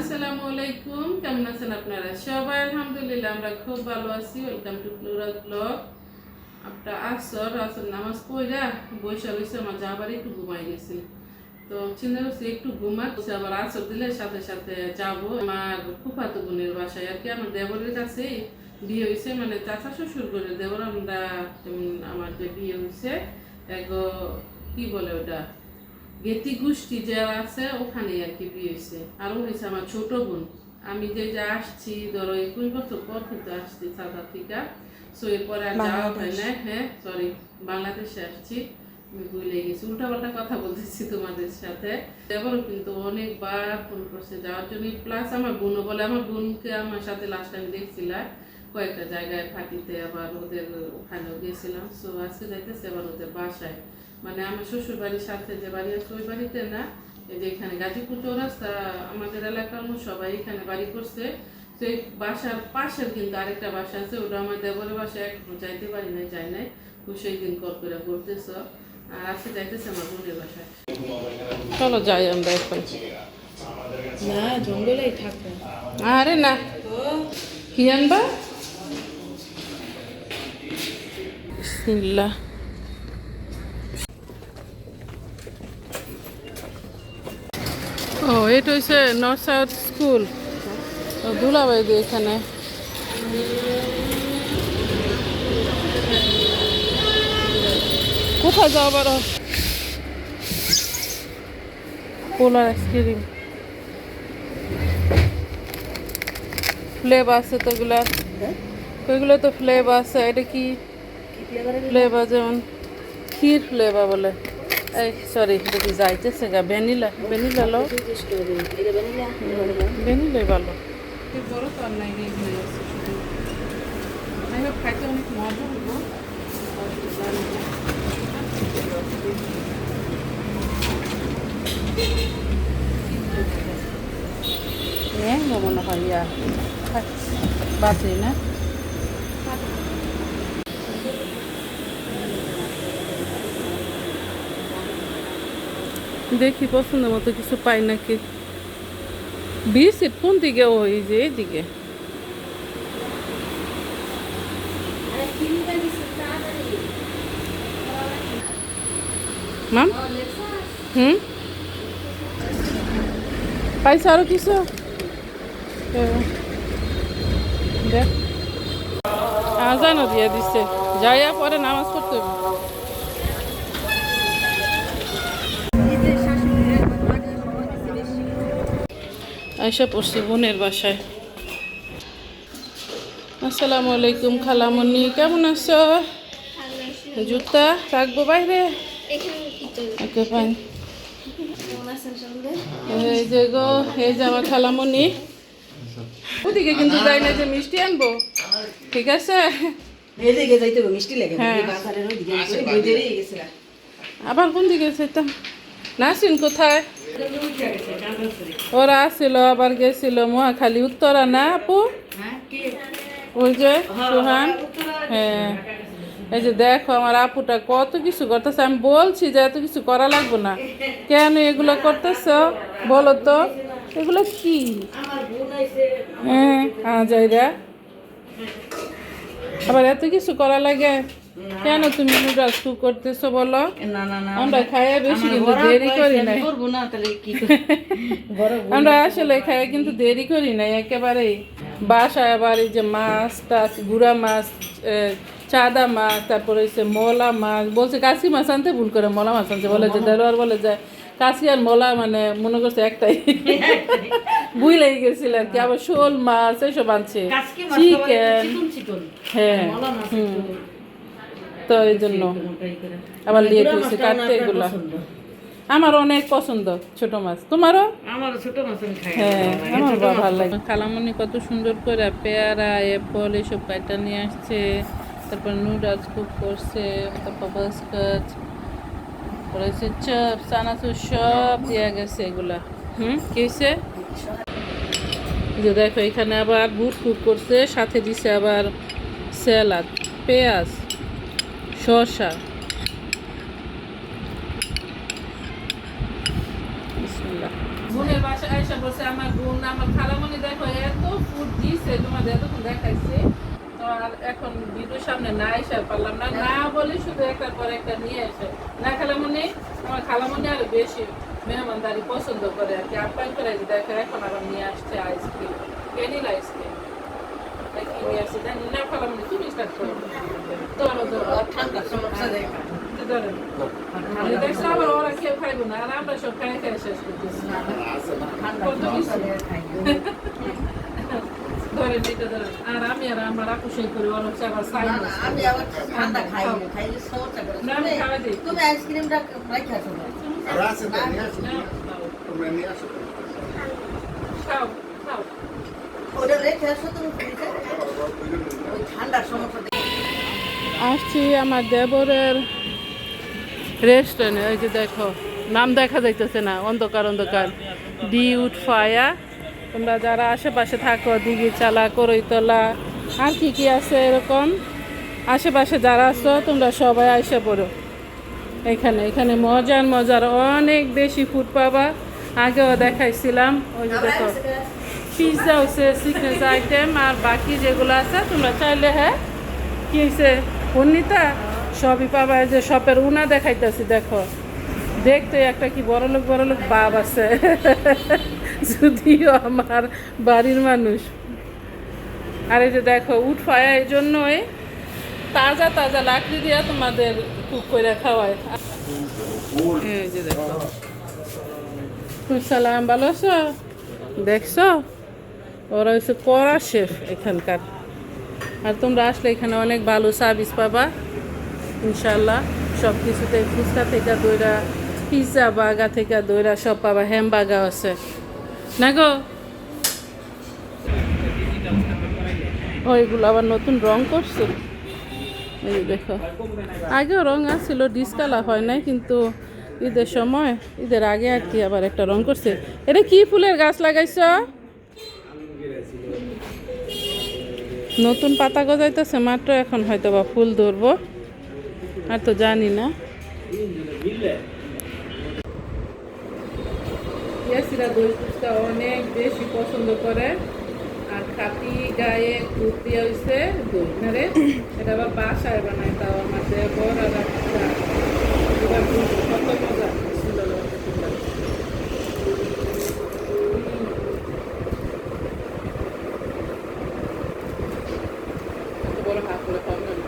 আসসালামু আলাইকুম, কেমন আছেন আপনারা সবাই? আলহামদুলিল্লাহ আমরা খুব ভালো আছি। Welcome to plural blog. আপনার আসর নামাজ পড়া বৈশা বৈশা আমার যাবার একটু ঘুমাই গেছি, তো চিন্তা করছি একটু ঘুমাচ্ছি, আবার আসর দিলে সাথে সাথে যাবো আমার ফুফাতো বোনের বাসায় আর কি। আমার দেবরের কাছে বিয়ে হয়েছে, মানে চাচা শ্বশুর করে দেবর আমরা আমার যে বিয়ে হয়েছে এগো কি বলে ওটা গেতি গোষ্ঠী যারা আছে ওখানে আর কি বিয়ে হয়েছে। আর ও হয়েছে আমার ছোট বোন। আমি যে আসছি ধরো 21 বছর পর কিন্তু আসছি সাউথ আফ্রিকা, সো এরপরে আর যাওয়া হয় না। হ্যাঁ সরি, বাংলাদেশে আসছি, আমি ভুলে গেছি, উল্টাপাল্টা কথা বলতেছি তোমাদের সাথে। এবারও কিন্তু অনেকবার ফোন করছে যাওয়ার জন্য, প্লাস আমার বোনও বলে, আমার বোনকে আমার সাথে লাস্ট টাইম দেখছিলাম কয়েকটা জায়গায় ফাটিতে, আবার ওদের ওখানেও গেছিলাম। সো আজকে যাইতেছে আবার ওদের বাসায়, মানে আমার শ্বশুর বাড়ির সাথে যে বাড়ি আছে ওই বাড়িতে না, এই যে এখানে গাজীপুর চৌরাস্তা আমাদের এলাকার সবাই এখানে বাড়ি করছে। তো এই বাসার পাশের কিন্তু আরেকটা বাসা আছে, ওটা আমার দেবরের বাসায় এখনো যাইতে পারি নাই, যাই নাই, তো সেই দিন কল করে বলতেছ। আর আজকে যাইতেছে আমার বোনের বাসায়। চলো যাই আমরা এখন। না জঙ্গলেই থাকবো। আরে না, কি আনবা? বিসমিল্লাহ। ও এটা হচ্ছে নর্থ সাউথ স্কুল, দুলাবাই দিয়ে এখানে। কোথায় যাও বারো? পোলার আইসক্রিম ফ্লেভার আছে তো, ওইগুলো তো ফ্লেভার আছে। এটা কি ফ্লেভার? যেমন ক্ষীর ফ্লেভার বলে। এই সরি, এটা কি যাইতেছে গা ভ্যানিলা? ভ্যানিলা লো, ভ্যানিলাই ভালো। বড় তো আর নাই, খাইতে অনেক মজা হবো। মনে হয় ইয়া বাতি না। দেখি পছন্দ মতো কিছু পাই নাকি। বিস্কিট কোন দিকে? ওই যে এইদিকে। মাম পাইছে আরো কিছু? দেখ আজানও দিয়ে দিচ্ছে, যাইয়া পরে নামাজ পড়তে হবে। আয়সা পড়ছি বোনের বাসায়। আসসালামু আলাইকুম খালামণি, কেমন আছো? জুতা রাখবো বাইরে? Okay fine. এই যে গো, এই যে আমার খালামণি। ওদিকে কিন্তু যাই না, যে মিষ্টি আনবো, ঠিক আছে? আবার কোন দিকে যেতাম? নাসিন কোথায়? ওরা আসছিল, আবার গেছিল মহাখালী উত্তরা না আপু? ওই যে সোহান। হ্যাঁ, এই যে দেখো আমার আপুটা কত কিছু করতেছে। আমি বলছি যে এত কিছু করা লাগবে না, কেন এগুলো করতেছ বলো তো? এগুলো কি? হ্যাঁ যাইরা আবার এত কিছু করা লাগে কেন? তুমি নুডলস কুক করতেছো বলো? আমরা খাইয়া বেশি কিন্তু দেরি করি নাই, আমরা আসলে খাইয়া কিন্তু দেরি করি নাই একেবারেই। বাসায় আবার এই যে মাছ টাছ, গুড়া মাছ, চাঁদা মাছ, তারপরে হচ্ছে মলা মাছ। বলছে কাশি মাছ আনতে, ভুল করে মলা মাছ আনতে। বলে যে দেলোয়ার বলে যায় কাশি আর মলা মানে মনে করছে একটাই, বুঝলেই গেছিল আর কি। আবার শোল মাছ এইসব আনছে, চিকেন। হ্যাঁ তো এই জন্য আবার লেট হয়েছে কাটতে। এগুলো আমার অনেক পছন্দ, ছোট মাছ। তোমারও? আমার ছোট মাছ হ্যাঁ আমার ভালো লাগে। খালামণি কত সুন্দর করে পেয়ারা, অ্যাপল এইসব কাটা নিয়ে আসছে, তারপর নুডলস কুক করছে, তারপর বাস্কেট করেছে, চপ চানাচুর সব দেওয়া গেছে এগুলা। কি হয়েছে যে দেখো, এখানে আবার বুট কুক করছে, সাথে দিছে আবার স্যালাড, পেঁয়াজ, শসা। বিসমিল্লাহ। বোনের বাসায় আইসা বলছে আমার বোন আমার খালামণি দেখো এত ফুড দিছে তোমাদের এতক্ষণ দেখাইছে তো আর এখন ভিডিওর সামনে না আইসা পারলাম না না বলে শুধু একটার পর একটা নিয়ে এসে না খালামণি আমার খালামণি আরো বেশি মেহমানদারি পছন্দ করে আর কি আপ্যায়ন করে যে দেখো এখন আবার নিয়ে আসছে আইসক্রিম ভ্যানিলা আইসক্রিম কি নিয়ে আসছে জানি না খালামণি তুমি স্টার্ট করো ধরো ধরো ঠান্ডা সমস্যা দেখা ধরেন আমি দেখছি আবার ওরা কেউ খাইবো না আর আমরা সব খাই খাই শেষ করতেছি কত কিছু ধরেন এটা ধরেন আর আমি আর আমার আপু সেই করি ওর হচ্ছে আবার সাইন আমি আবার ঠান্ডা খাই না খাইলে সমস্যা করে না আমি খাওয়া দিই তুমি আইসক্রিমটা রাখা আছো আর আছে তো নিয়ে আসো তোমরা নিয়ে আসো খাও খাও ওটা রেখে আসো তুমি ফ্রিজে ওই ঠান্ডার সমস্যা আসছি আমার দেবরের রেস্টুরেন্টে ওই যে দেখো নাম দেখা যাইতেছে না অন্ধকার অন্ধকার ডিউট ফায়া তোমরা যারা আশেপাশে থাকো দিঘি চালা করইতলা আর কি কি আছে এরকম আশেপাশে যারা আছো তোমরা সবাই আইসা পড়ো এখানে এখানে মজার মজার অনেক বেশি ফুড পাবা আগেও দেখাইছিলাম ওই যে দেখো পিৎজা হচ্ছে সিগনেচার আইটেম আর বাকি যেগুলো আছে তোমরা চাইলে হ্যাঁ কি হয়েছে পূর্ণিতা সবই পাবা এই যে শপের উনা দেখাইতেছি দেখো দেখতে একটা কি বড়লোক বাপ আছে যদিও আমার বাড়ির মানুষ আর এই যে দেখো উঠ ফায়া এই জন্যই তাজা তাজা লাকড়ি দিয়া তোমাদের কুক করে খাওয়ায় এই যে দেখো সালাম ভালো আছো দেখছো ওরা হচ্ছে কড়া শেফ এখানকার আর তোমরা আসলে এখানে অনেক ভালো সার্ভিস পাবা ইনশাল্লাহ সব কিছুতে ফুচকা থেকে দইরা পিৎজা বার্গার থেকে দইরা সব পাবা হ্যামবার্গার আছে না গো ওইগুলো আবার নতুন রং করছে এই দেখো আগেও রং আসছিল ডিসকালার হয় নাই কিন্তু ঈদের সময় ঈদের আগে আর কি আবার একটা রং করছে এটা কি ফুলের গাছ লাগাইছ নতুন পাতা গজাইতেছে মাত্র এখন হয়তো বা ফুল ধরবো আর তো জানি না ইয়াসিরা দই ফুচকা অনেক বেশি পছন্দ করে আর খাটি গায়ে দুধ দিয়ে হয়েছে দই না রে এটা আবার বাসায় বানায় তাও আমার দেবর আর এবার কত মজা ছিল বড় হাত করে খাও না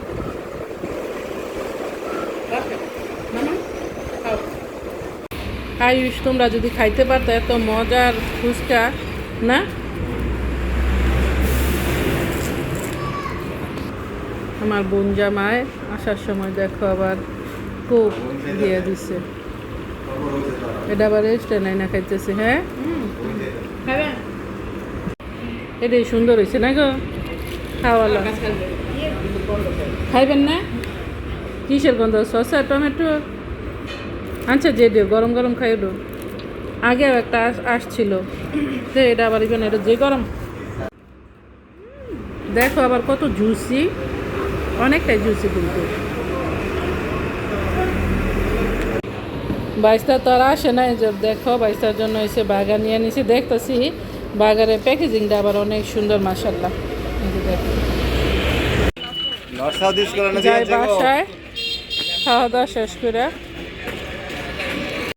আয়ুষ তোমরা যদি খাইতে পারতো এত মজার ফুচকা না আমার বোন জামাই আসার সময় দেখো আবার কোক দিয়ে দিছে এটা আবার রেস্টুরেন্ট না খাইতেছে হ্যাঁ এটাই সুন্দর হয়েছে না গো খাওয়ালো খাইবেন না কিসের গন্ধ শসা টমেটো আচ্ছা যে দিও গরম গরম খাই দিও আগেও একটা আসছিল যে এটা আবার ইভেন এটা যে গরম দেখো আবার কত জুসি অনেকটাই জুসি কিন্তু বাইশটা তো আর আসে নাই যে দেখো বাইশটার জন্য এসে বার্গার নিয়ে নিছি দেখতেছি বার্গারের প্যাকেজিংটা আবার অনেক সুন্দর মাশাআল্লাহ যাই বাসায় খাওয়া দাওয়া শেষ করে